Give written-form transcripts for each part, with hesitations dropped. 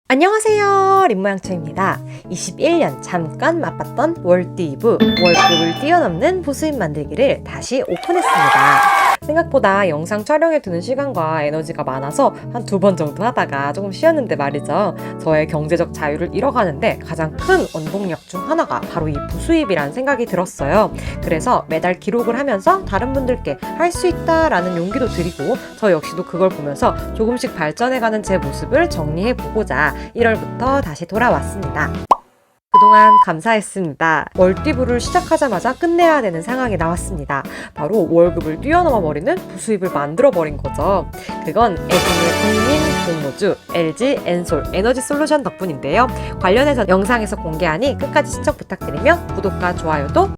안녕하세요, 림모양초입니다. 21년 잠깐 맛봤던 월띠브 월급을 뛰어넘는 보수입 만들기를 다시 오픈했습니다. 생각보다 영상 촬영에 드는 시간과 에너지가 많아서 한 2번 정도 하다가 조금 쉬었는데 말이죠. 저의 경제적 자유를 잃어가는데 가장 큰 원동력 중 하나가 바로 이 부수입이라는 생각이 들었어요. 그래서 매달 기록을 하면서 다른 분들께 할 수 있다라는 용기도 드리고 저 역시도 그걸 보면서 조금씩 발전해가는 제 모습을 정리해보고자 1월부터 다시 돌아왔습니다. 그동안 감사했습니다. 월띠부를 시작하자마자 끝내야 되는 상황이 나왔습니다. 바로 월급을 뛰어넘어 버리는 부수입을 만들어 버린 거죠. 그건 애국의 국민 공모주 LG 엔솔 에너지 솔루션 덕분인데요. 관련해서 영상에서 공개하니 끝까지 시청 부탁드리며 구독과 좋아요도.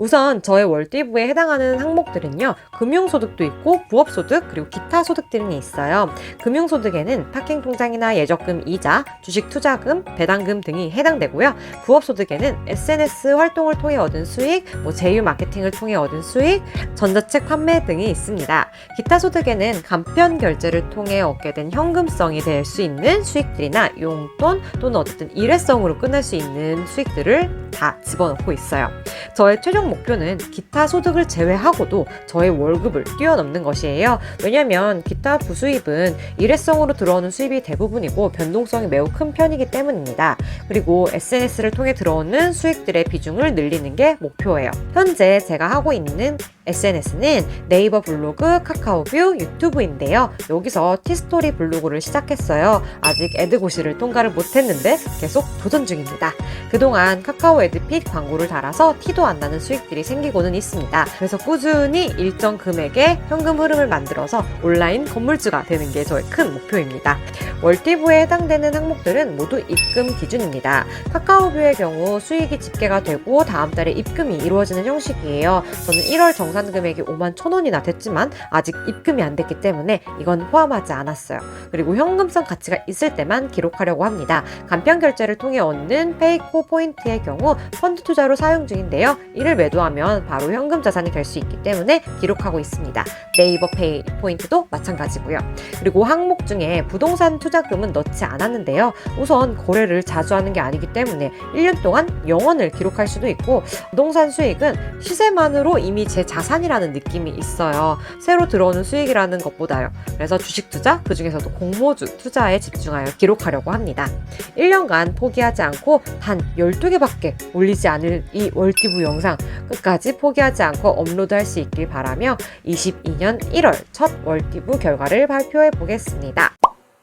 우선 저의 월띠부에 해당하는 항목들은요, 금융소득도 있고 부업소득 그리고 기타 소득 등이 있어요. 금융소득에는 파킹통장이나 예적금 이자, 주식투자금, 배당금 등이 해당되고요. 부업소득에는 SNS 활동을 통해 얻은 수익, 제휴 마케팅을 통해 얻은 수익, 전자책 판매 등이 있습니다. 기타 소득에는 간편 결제를 통해 얻게 된 현금성이 될 수 있는 수익들이나 용돈 또는 어쨌든 일회성으로 끝낼 수 있는 수익들을 다 집어넣고 있어요. 저의 최종 목표는 기타 소득을 제외하고도 저의 월급을 뛰어넘는 것이에요. 왜냐하면 기타 부수입은 일회성으로 들어오는 수입이 대부분이고 변동성이 매우 큰 편이기 때문입니다. 그리고 SNS를 통해 들어오는 수익들의 비중을 늘리는 게 목표예요. 현재 제가 하고 있는 SNS는 네이버 블로그, 카카오뷰, 유튜브인데요. 여기서 티스토리 블로그를 시작했어요. 아직 애드고시를 통과를 못했는데 계속 도전 중입니다. 그동안 카카오 애드핏 광고를 달아서 티도 안 나는 수익들이 생기고는 있습니다. 그래서 꾸준히 일정 금액의 현금 흐름을 만들어서 온라인 건물주가 되는 게 저의 큰 목표입니다. 월띠부에 해당되는 항목들은 모두 입금 기준입니다. 카카오뷰의 경우 수익이 집계가 되고 다음 달에 입금이 이루어지는 형식이에요. 저는 1월 정산 금액이 51,000원이나 됐지만 아직 입금이 안 됐기 때문에 이건 포함하지 않았어요. 그리고 현금성 가치가 있을 때만 기록하려고 합니다. 간편 결제를 통해 얻는 페이코 포인트의 경우 펀드 투자로 사용 중인데요. 이를 매도하면 바로 현금 자산이 될 수 있기 때문에 기록하고 있습니다. 네이버 페이 포인트도 마찬가지고요. 그리고 항목 중에 부동산 투자금은 넣지 않았는데요. 우선 거래를 자주 하는 게 아니기 때문에 1년 동안 영원을 기록할 수도 있고, 부동산 수익은 시세만으로 이미 제 자산이라는 느낌이 있어요. 새로 들어오는 수익이라는 것보다요. 그래서 주식 투자, 그 중에서도 공모주 투자에 집중하여 기록하려고 합니다. 1년간 포기하지 않고 단 12개밖에 올리지 않을 이 월띠부 영상 끝까지 포기하지 않고 업로드할 수 있길 바라며 22년 1월 첫 월띠부 결과를 발표해 보겠습니다.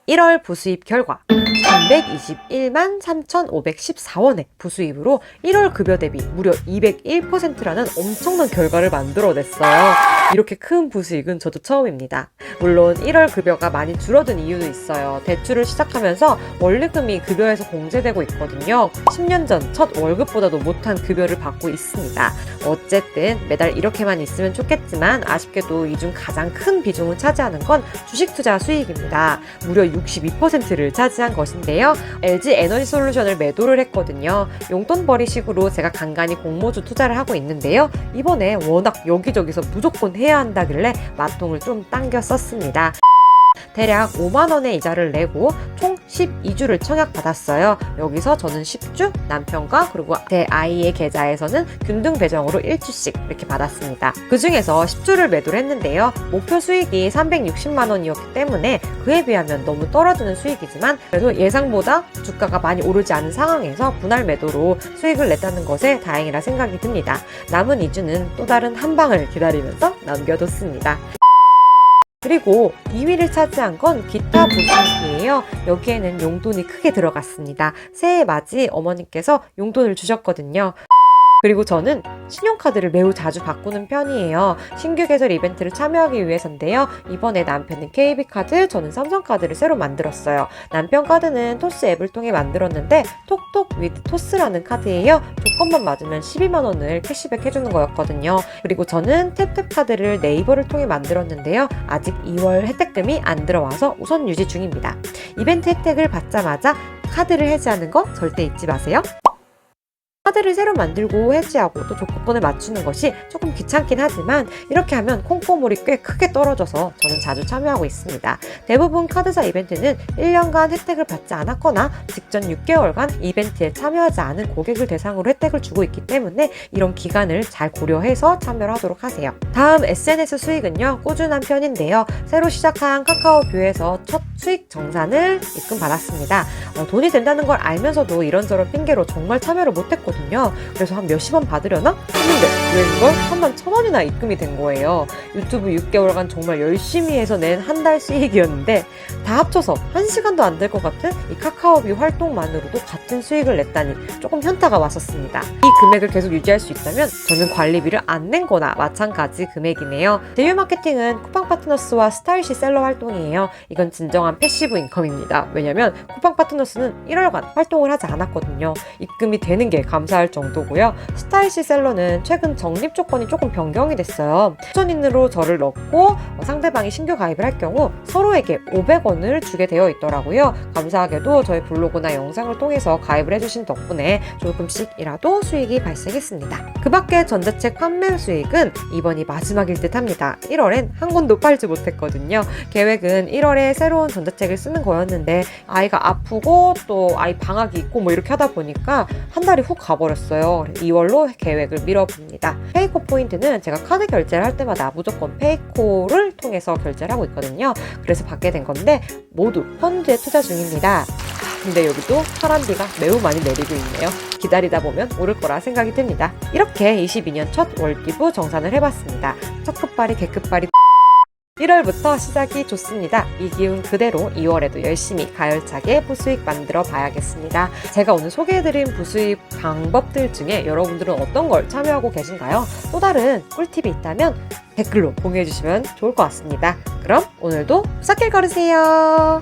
1월 부수입 결과 321만 3,514원의 부수입으로 1월 급여 대비 무려 201%라는 엄청난 결과를 만들어냈어요. 이렇게 큰 부수익은 저도 처음입니다. 물론 1월 급여가 많이 줄어든 이유도 있어요. 대출을 시작하면서 원리금이 급여에서 공제되고 있거든요. 10년 전 첫 월급보다도 못한 급여를 받고 있습니다. 어쨌든 매달 이렇게만 있으면 좋겠지만 아쉽게도 이 중 가장 큰 비중을 차지하는 건 주식 투자 수익입니다. 무려 62%를 차지한 것인데요. LG 에너지 솔루션을 매도를 했거든요. 용돈벌이식으로 제가 간간히 공모주 투자를 하고 있는데요. 이번에 워낙 여기저기서 무조건 해야 한다길래 맛통을 좀 당겨 썼습니다. 대략 5만원의 이자를 내고 총 12주를 청약받았어요. 여기서 저는 10주, 남편과 그리고 제 아이의 계좌에서는 균등 배정으로 1주씩 이렇게 받았습니다. 그 중에서 10주를 매도를 했는데요. 목표 수익이 360만원이었기 때문에 그에 비하면 너무 떨어지는 수익이지만 그래도 예상보다 주가가 많이 오르지 않은 상황에서 분할 매도로 수익을 냈다는 것에 다행이라 생각이 듭니다. 남은 2주는 또 다른 한 방을 기다리면서 남겨뒀습니다. 그리고 2위를 차지한 건 기타 부수입이에요. 여기에는 용돈이 크게 들어갔습니다. 새해 맞이 어머니께서 용돈을 주셨거든요. 그리고 저는 신용카드를 매우 자주 바꾸는 편이에요. 신규 개설 이벤트를 참여하기 위해서인데요. 이번에 남편은 KB카드, 저는 삼성카드를 새로 만들었어요. 남편 카드는 토스 앱을 통해 만들었는데 톡톡 위드 토스라는 카드예요. 조건만 맞으면 12만원을 캐시백 해주는 거였거든요. 그리고 저는 탭탭카드를 네이버를 통해 만들었는데요. 아직 2월 혜택금이 안 들어와서 우선 유지 중입니다. 이벤트 혜택을 받자마자 카드를 해지하는 거 절대 잊지 마세요. 카드를 새로 만들고 해지하고 또 조건을 맞추는 것이 조금 귀찮긴 하지만 이렇게 하면 콩고물이 꽤 크게 떨어져서 저는 자주 참여하고 있습니다. 대부분 카드사 이벤트는 1년간 혜택을 받지 않았거나 직전 6개월간 이벤트에 참여하지 않은 고객을 대상으로 혜택을 주고 있기 때문에 이런 기간을 잘 고려해서 참여를 하도록 하세요. 다음 SNS 수익은요, 꾸준한 편인데요. 새로 시작한 카카오뷰에서 첫 수익 정산을 입금받았습니다. 돈이 된다는 걸 알면서도 이런저런 핑계로 정말 참여를 못했거든요. 그래서 한 몇십 원 받으려나? 했는데 왜 이걸 31,000원이나 입금이 된 거예요. 유튜브 6개월간 정말 열심히 해서 낸 한 달 수익이었는데 다 합쳐서 1시간도 안 될 것 같은 이 카카오뷰 활동만으로도 같은 수익을 냈다니 조금 현타가 왔었습니다. 이 금액을 계속 유지할 수 있다면 저는 관리비를 안 낸 거나 마찬가지 금액이네요. 제휴 마케팅은 쿠팡 파트너스와 스타일시 셀러 활동이에요. 이건 진정한 패시브 인컴입니다. 왜냐면 쿠팡 파트너스는 1월간 활동을 하지 않았거든요. 입금이 되는 게 감사할 정도고요. 스타일시 셀러는 최근 적립 조건이 조금 변경이 됐어요. 추천인으로 저를 넣고 상대방이 신규 가입을 할 경우 서로에게 500원을 주게 되어 있더라고요. 감사하게도 저희 블로그나 영상을 통해서 가입을 해주신 덕분에 조금씩이라도 수익이 발생했습니다. 그 밖에 전자책 판매 수익은 이번이 마지막일 듯 합니다. 1월엔 한 권도 팔지 못했거든요. 계획은 1월에 새로운 전자책을 쓰는 거였는데 아이가 아프고 또 아이 방학이 있고 뭐 이렇게 하다 보니까 한 달이 훅 가버렸어요. 2월로 계획을 미뤄봅니다. 페이코 포인트는 제가 카드 결제를 할 때마다 무조건 페이코를 통해서 결제를 하고 있거든요. 그래서 받게 된 건데 모두 펀드에 투자 중입니다. 근데 여기도 파란비가 매우 많이 내리고 있네요. 기다리다 보면 오를 거라 생각이 듭니다. 이렇게 22년 첫 월기부 정산을 해봤습니다. 첫 끝발이 개끝발이 1월부터 시작이 좋습니다. 이 기운 그대로 2월에도 열심히 가열차게 부수익 만들어 봐야겠습니다. 제가 오늘 소개해드린 부수익 방법들 중에 여러분들은 어떤 걸 참여하고 계신가요? 또 다른 꿀팁이 있다면 댓글로 공유해주시면 좋을 것 같습니다. 그럼 오늘도 푸사길 걸으세요.